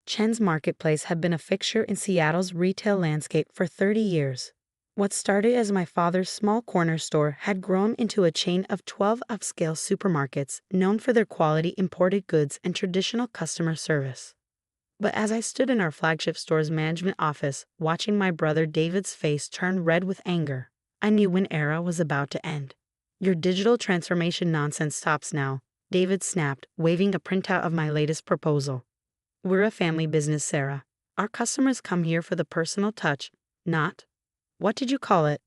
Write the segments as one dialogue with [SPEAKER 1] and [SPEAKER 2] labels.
[SPEAKER 1] Chen's Marketplace had been a fixture in Seattle's retail landscape for 30 years. What started as my father's small corner store had grown into a chain of 12 upscale supermarkets known for their quality imported goods and traditional customer service. But as I stood in our flagship store's management office, watching my brother David's face turn red with anger, I knew one era was about to end. "Your digital transformation nonsense stops now," David snapped, waving a printout of my latest proposal. "We're a family business, Sarah. Our customers come here for the personal touch, not, what did you call it?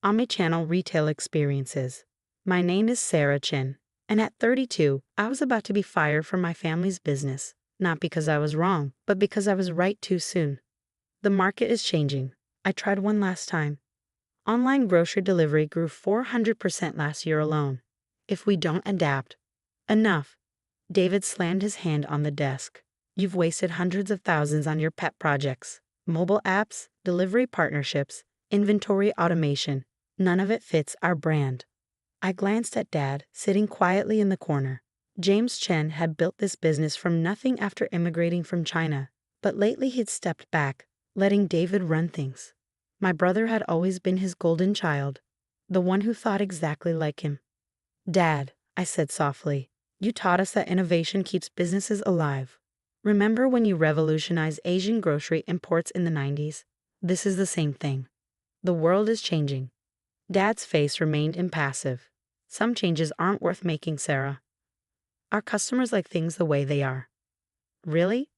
[SPEAKER 1] Omnichannel retail experiences. My name is Sarah Chen, and at 32, I was about to be fired from my family's business, not because I was wrong, but because I was right too soon. The market is changing. I tried one last time. Online grocery delivery grew 400% last year alone. If we don't adapt, enough." David slammed his hand on the desk. "You've wasted hundreds of thousands on your pet projects, mobile apps, delivery partnerships, inventory automation. None of it fits our brand." I glanced at Dad, sitting quietly in the corner. James Chen had built this business from nothing after immigrating from China, but lately he'd stepped back, letting David run things. My brother had always been his golden child, the one who thought exactly like him. "Dad," I said softly, "you taught us that innovation keeps businesses alive. Remember when you revolutionized Asian grocery imports in the 90s? This is the same thing. The world is changing." Dad's face remained impassive. "Some changes aren't worth making, Sarah. Our customers like things the way they are." "Really?"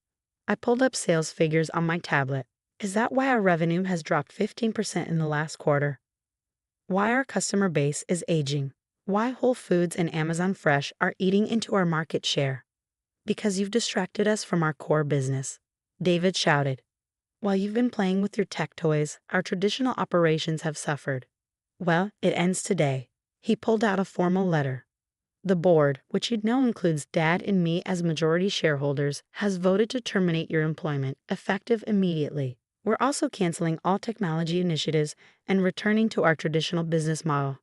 [SPEAKER 1] I pulled up sales figures on my tablet. "Is that why our revenue has dropped 15% in the last quarter? Why our customer base is aging? Why Whole Foods and Amazon Fresh are eating into our market share? Because you've distracted us from our core business," David shouted. "While you've been playing with your tech toys, our traditional operations have suffered. Well, it ends today." He pulled out a formal letter. "The board, which you'd know includes Dad and me as majority shareholders, has voted to terminate your employment, effective immediately. We're also canceling all technology initiatives and returning to our traditional business model."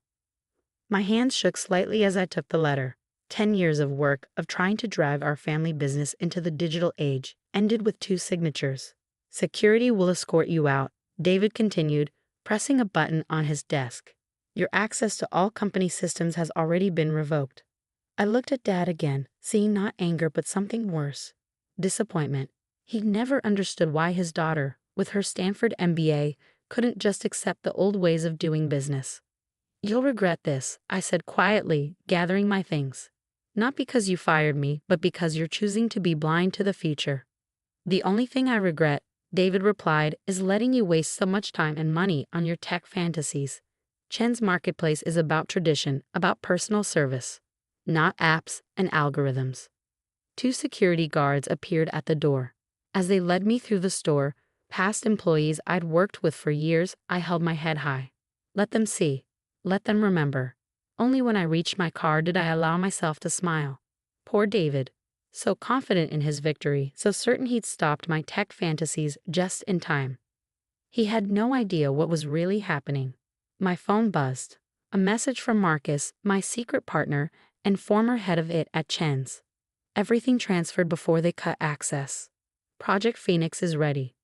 [SPEAKER 1] My hands shook slightly as I took the letter. 10 years of work of trying to drive our family business into the digital age ended with 2 signatures. "Security will escort you out," David continued, pressing a button on his desk. "Your access to all company systems has already been revoked." I looked at Dad again, seeing not anger but something worse. Disappointment. He never understood why his daughter, with her Stanford MBA, couldn't just accept the old ways of doing business. "You'll regret this," I said quietly, gathering my things. "Not because you fired me, but because you're choosing to be blind to the future." "The only thing I regret," David replied, "is letting you waste so much time and money on your tech fantasies. Chen's Marketplace is about tradition, about personal service, not apps and algorithms." 2 security guards appeared at the door. As they led me through the store, past employees I'd worked with for years, I held my head high. Let them see. Let them remember. Only when I reached my car did I allow myself to smile. Poor David. So confident in his victory, so certain he'd stopped my tech fantasies just in time. He had no idea what was really happening. My phone buzzed. A message from Marcus, my secret partner and former head of it at Chen's. Everything transferred before they cut access. Project Phoenix is ready.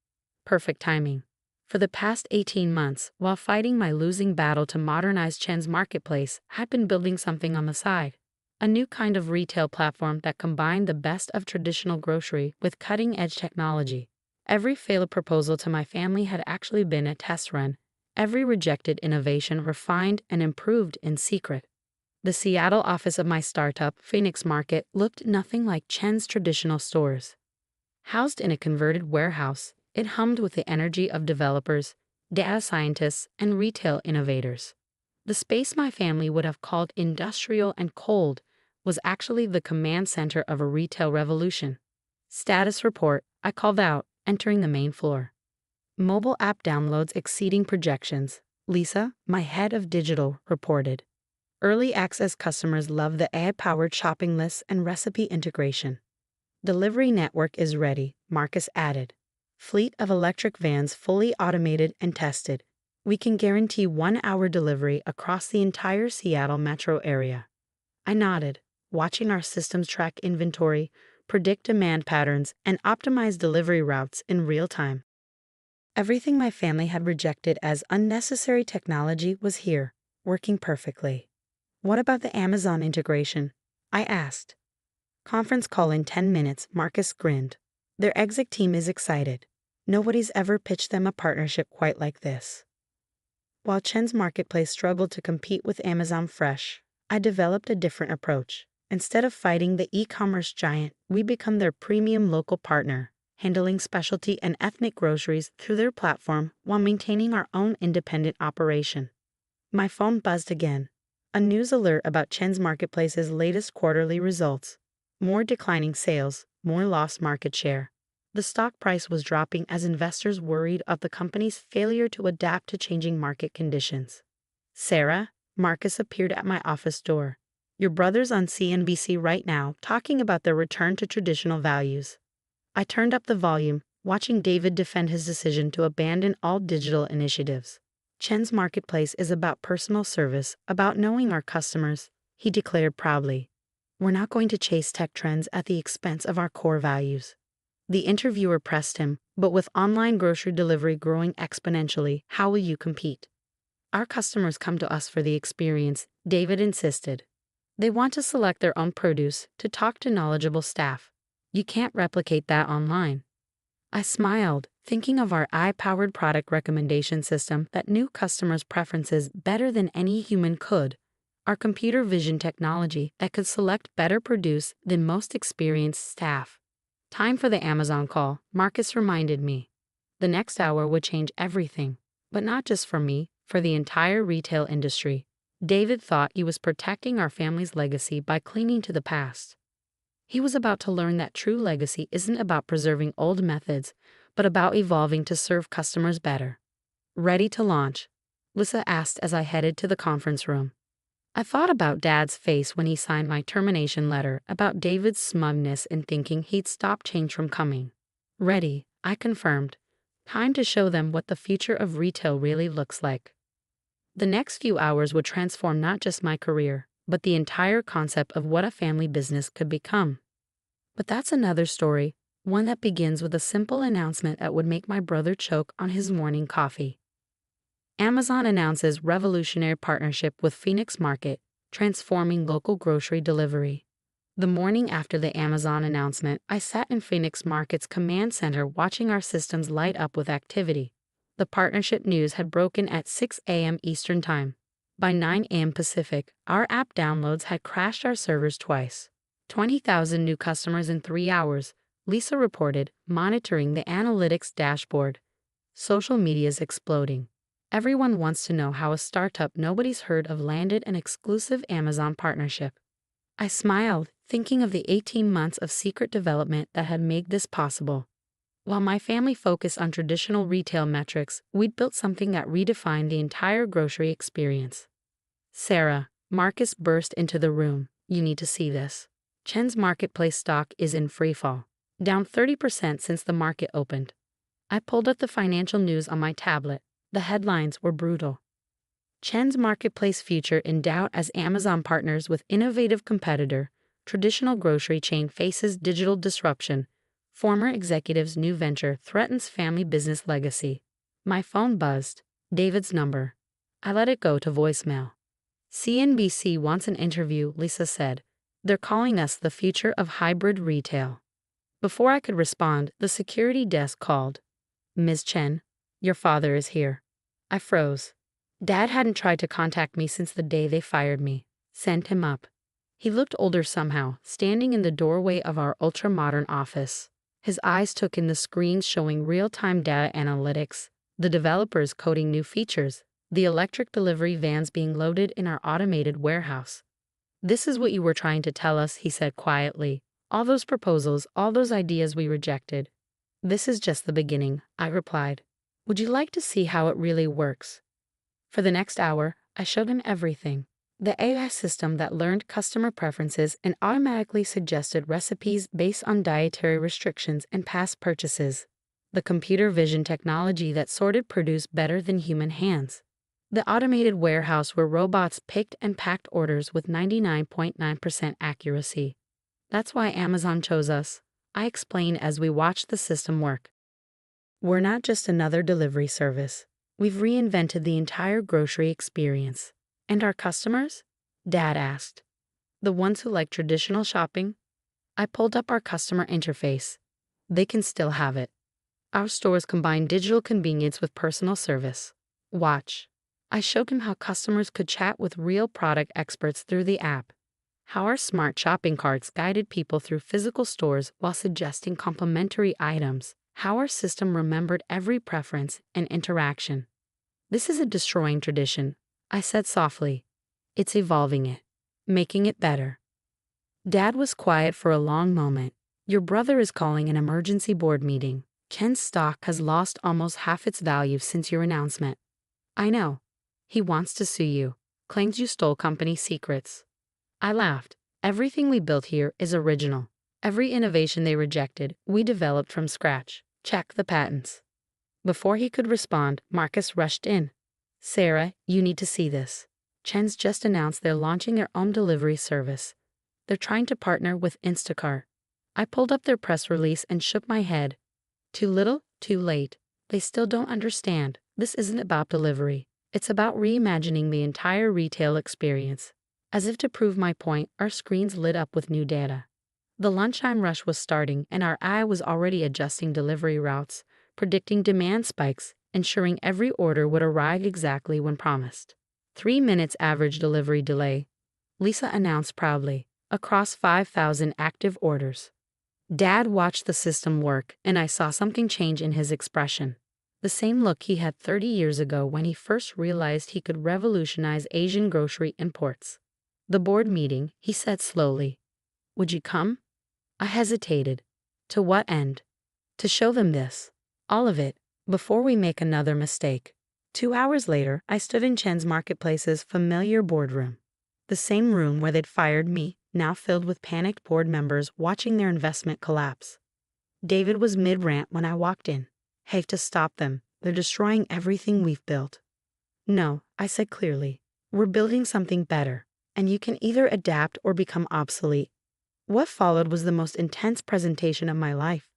[SPEAKER 1] Perfect timing. For the past 18 months, while fighting my losing battle to modernize Chen's Marketplace, I'd been building something on the side. A new kind of retail platform that combined the best of traditional grocery with cutting-edge technology. Every failed proposal to my family had actually been a test run. Every rejected innovation refined and improved in secret. The Seattle office of my startup, Phoenix Market, looked nothing like Chen's traditional stores. Housed in a converted warehouse, it hummed with the energy of developers, data scientists, and retail innovators. The space my family would have called industrial and cold was actually the command center of a retail revolution. "Status report," I called out, entering the main floor. "Mobile app downloads exceeding projections," Lisa, my head of digital, reported. "Early access customers love the AI-powered shopping lists and recipe integration." "Delivery network is ready," Marcus added. "Fleet of electric vans fully automated and tested. We can guarantee 1-hour delivery across the entire Seattle metro area." I nodded, watching our systems track inventory, predict demand patterns, and optimize delivery routes in real time. Everything my family had rejected as unnecessary technology was here, working perfectly. What about the Amazon integration? I asked. Conference call in 10 minutes, Marcus grinned. Their exec team is excited. Nobody's ever pitched them a partnership quite like this. While Chen's Marketplace struggled to compete with Amazon Fresh, I developed a different approach. Instead of fighting the e-commerce giant, we become their premium local partner, handling specialty and ethnic groceries through their platform while maintaining our own independent operation. My phone buzzed again. A news alert about Chen's Marketplace's latest quarterly results. More declining sales, more lost market share. The stock price was dropping as investors worried of the company's failure to adapt to changing market conditions. Sarah, Marcus appeared at my office door. Your brother's on CNBC right now talking about their return to traditional values. I turned up the volume, watching David defend his decision to abandon all digital initiatives. Chen's Marketplace is about personal service, about knowing our customers, he declared proudly. We're not going to chase tech trends at the expense of our core values. The interviewer pressed him, but with online grocery delivery growing exponentially, how will you compete? Our customers come to us for the experience, David insisted. They want to select their own produce, to talk to knowledgeable staff. You can't replicate that online. I smiled, thinking of our AI-powered product recommendation system that knew customers' preferences better than any human could. Our computer vision technology that could select better produce than most experienced staff. Time for the Amazon call, Marcus reminded me. The next hour would change everything, but not just for me, for the entire retail industry. David thought he was protecting our family's legacy by clinging to the past. He was about to learn that true legacy isn't about preserving old methods, but about evolving to serve customers better. Ready to launch? Lisa asked as I headed to the conference room. I thought about Dad's face when he signed my termination letter, about David's smugness in thinking he'd stop change from coming. Ready, I confirmed. Time to show them what the future of retail really looks like. The next few hours would transform not just my career, but the entire concept of what a family business could become. But that's another story, one that begins with a simple announcement that would make my brother choke on his morning coffee. Amazon announces revolutionary partnership with Phoenix Market, transforming local grocery delivery. The morning after the Amazon announcement, I sat in Phoenix Market's command center watching our systems light up with activity. The partnership news had broken at 6 a.m. Eastern Time. By 9 a.m. Pacific, our app downloads had crashed our servers twice. 20,000 new customers in 3 hours, Lisa reported, monitoring the analytics dashboard. Social media's exploding. Everyone wants to know how a startup nobody's heard of landed an exclusive Amazon partnership. I smiled, thinking of the 18 months of secret development that had made this possible. While my family focused on traditional retail metrics, we'd built something that redefined the entire grocery experience. Sarah, Marcus burst into the room. You need to see this. Chen's Marketplace stock is in freefall, down 30% since the market opened. I pulled up the financial news on my tablet. The headlines were brutal. Chen's Marketplace future in doubt as Amazon partners with innovative competitor. Traditional grocery chain faces digital disruption. Former executive's new venture threatens family business legacy. My phone buzzed. David's number. I let it go to voicemail. CNBC wants an interview, Lisa said. They're calling us the future of hybrid retail. Before I could respond, the security desk called. Ms. Chen, your father is here. I froze. Dad hadn't tried to contact me since the day they fired me. Send him up. He looked older somehow, standing in the doorway of our ultra-modern office. His eyes took in the screens showing real-time data analytics, the developers coding new features, the electric delivery vans being loaded in our automated warehouse. This is what you were trying to tell us, he said quietly. All those proposals, all those ideas we rejected. This is just the beginning, I replied. Would you like to see how it really works? For the next hour, I showed him everything. The AI system that learned customer preferences and automatically suggested recipes based on dietary restrictions and past purchases. The computer vision technology that sorted produce better than human hands. The automated warehouse where robots picked and packed orders with 99.9% accuracy. That's why Amazon chose us. I explained as we watched the system work. We're not just another delivery service. We've reinvented the entire grocery experience. And our customers? Dad asked. The ones who like traditional shopping? I pulled up our customer interface. They can still have it. Our stores combine digital convenience with personal service. Watch. I showed him how customers could chat with real product experts through the app, how our smart shopping carts guided people through physical stores while suggesting complementary items, how our system remembered every preference and interaction. This isn't destroying tradition, I said softly. It's evolving it, making it better. Dad was quiet for a long moment. Your brother is calling an emergency board meeting. Chen's stock has lost almost half its value since your announcement. I know. He wants to sue you, claims you stole company secrets. I laughed. Everything we built here is original. Every innovation they rejected, we developed from scratch. Check the patents. Before he could respond, Marcus rushed in. Sarah, you need to see this. Chen's just announced they're launching their own delivery service. They're trying to partner with Instacart. I pulled up their press release and shook my head. Too little, too late. They still don't understand. This isn't about delivery. It's about reimagining the entire retail experience. As if to prove my point, our screens lit up with new data. The lunchtime rush was starting, and our AI was already adjusting delivery routes, predicting demand spikes, ensuring every order would arrive exactly when promised. 3 minutes average delivery delay, Lisa announced proudly, across 5,000 active orders. Dad watched the system work, and I saw something change in his expression. The same look he had 30 years ago when he first realized he could revolutionize Asian grocery imports. The board meeting, he said slowly. Would you come? I hesitated. To what end? To show them this. All of it, before we make another mistake. 2 hours later, I stood in Chen's Marketplace's familiar boardroom. The same room where they'd fired me, now filled with panicked board members watching their investment collapse. David was mid-rant when I walked in. Have to stop them. They're destroying everything we've built. No, I said clearly. We're building something better, and you can either adapt or become obsolete. What followed was the most intense presentation of my life.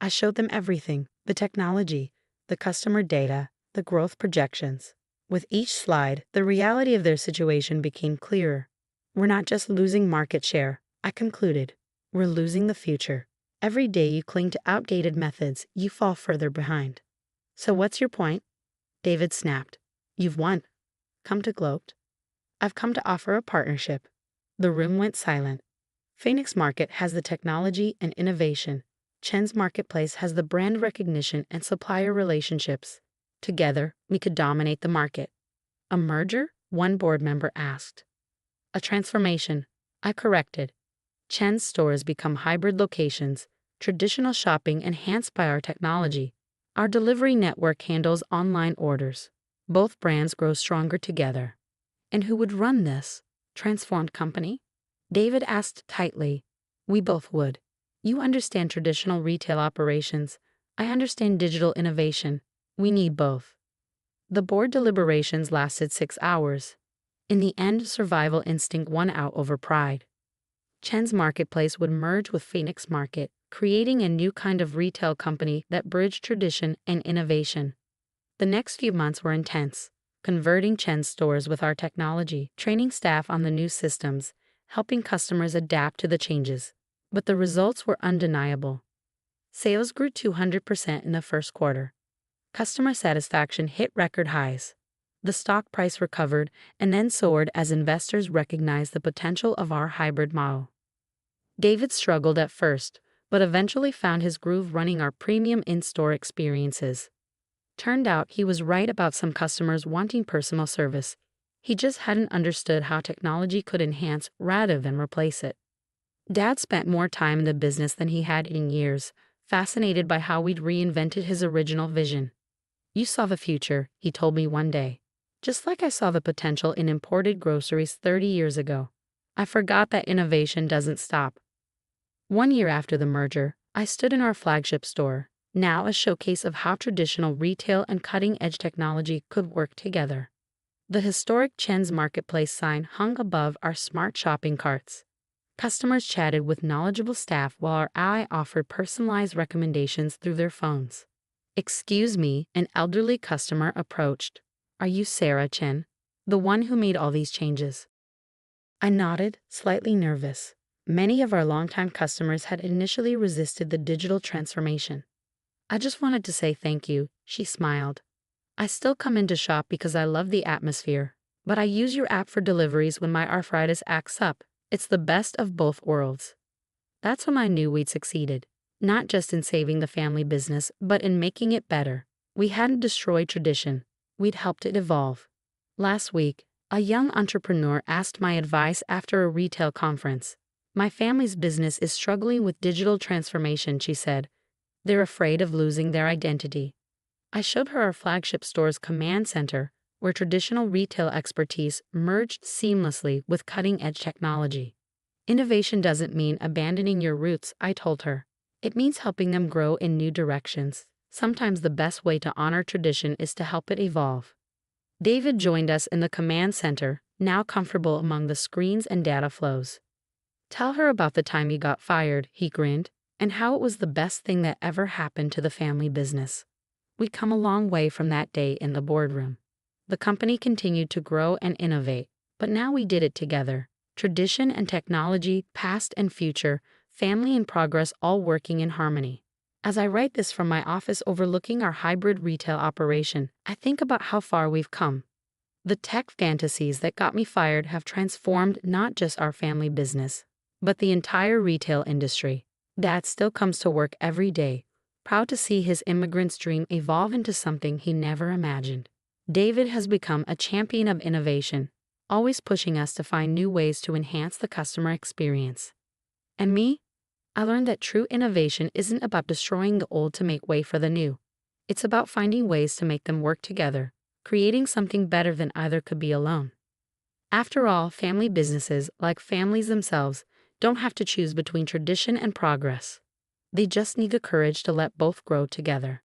[SPEAKER 1] I showed them everything, the technology, the customer data, the growth projections. With each slide, the reality of their situation became clearer. We're not just losing market share, I concluded. We're losing the future. Every day you cling to outdated methods, you fall further behind. So what's your point? David snapped. You've won. Come to gloat. I've come to offer a partnership. The room went silent. Phoenix Market has the technology and innovation. Chen's Marketplace has the brand recognition and supplier relationships. Together, we could dominate the market. A merger? One board member asked. A transformation, I corrected. Chen's stores become hybrid locations, traditional shopping enhanced by our technology. Our delivery network handles online orders. Both brands grow stronger together. And who would run this transformed company? David asked tightly. We both would. You understand traditional retail operations. I understand digital innovation. We need both. The board deliberations lasted 6 hours. In the end, survival instinct won out over pride. Chen's Marketplace would merge with Phoenix Market, creating a new kind of retail company that bridged tradition and innovation. The next few months were intense, converting Chen's stores with our technology, training staff on the new systems, helping customers adapt to the changes. But the results were undeniable. Sales grew 200% in the first quarter. Customer satisfaction hit record highs. The stock price recovered and then soared as investors recognized the potential of our hybrid model. David struggled at first, but eventually found his groove running our premium in-store experiences. Turned out he was right about some customers wanting personal service. He just hadn't understood how technology could enhance rather than replace it. Dad spent more time in the business than he had in years, fascinated by how we'd reinvented his original vision. You saw the future, he told me one day. Just like I saw the potential in imported groceries 30 years ago. I forgot that innovation doesn't stop. 1 year after the merger, I stood in our flagship store, now a showcase of how traditional retail and cutting-edge technology could work together. The historic Chen's Marketplace sign hung above our smart shopping carts. Customers chatted with knowledgeable staff while our eye offered personalized recommendations through their phones. "Excuse me," an elderly customer approached. "Are you Sarah Chen, the one who made all these changes?" I nodded, slightly nervous. Many of our longtime customers had initially resisted the digital transformation. "I just wanted to say thank you," she smiled. "I still come in to shop because I love the atmosphere, but I use your app for deliveries when my arthritis acts up. It's the best of both worlds." That's when I knew we'd succeeded, not just in saving the family business, but in making it better. We hadn't destroyed tradition, we'd helped it evolve. Last week, a young entrepreneur asked my advice after a retail conference. "My family's business is struggling with digital transformation," she said. "They're afraid of losing their identity." I showed her our flagship store's command center, where traditional retail expertise merged seamlessly with cutting-edge technology. "Innovation doesn't mean abandoning your roots," I told her. "It means helping them grow in new directions. Sometimes the best way to honor tradition is to help it evolve." David joined us in the command center, now comfortable among the screens and data flows. "Tell her about the time you got fired," he grinned, "and how it was the best thing that ever happened to the family business." We'd come a long way from that day in the boardroom. The company continued to grow and innovate, but now we did it together. Tradition and technology, past and future, family and progress all working in harmony. As I write this from my office overlooking our hybrid retail operation, I think about how far we've come. The tech fantasies that got me fired have transformed not just our family business, but the entire retail industry. Dad still comes to work every day, proud to see his immigrant's dream evolve into something he never imagined. David has become a champion of innovation, always pushing us to find new ways to enhance the customer experience. And me? I learned that true innovation isn't about destroying the old to make way for the new. It's about finding ways to make them work together, creating something better than either could be alone. After all, family businesses, like families themselves, don't have to choose between tradition and progress. They just need the courage to let both grow together.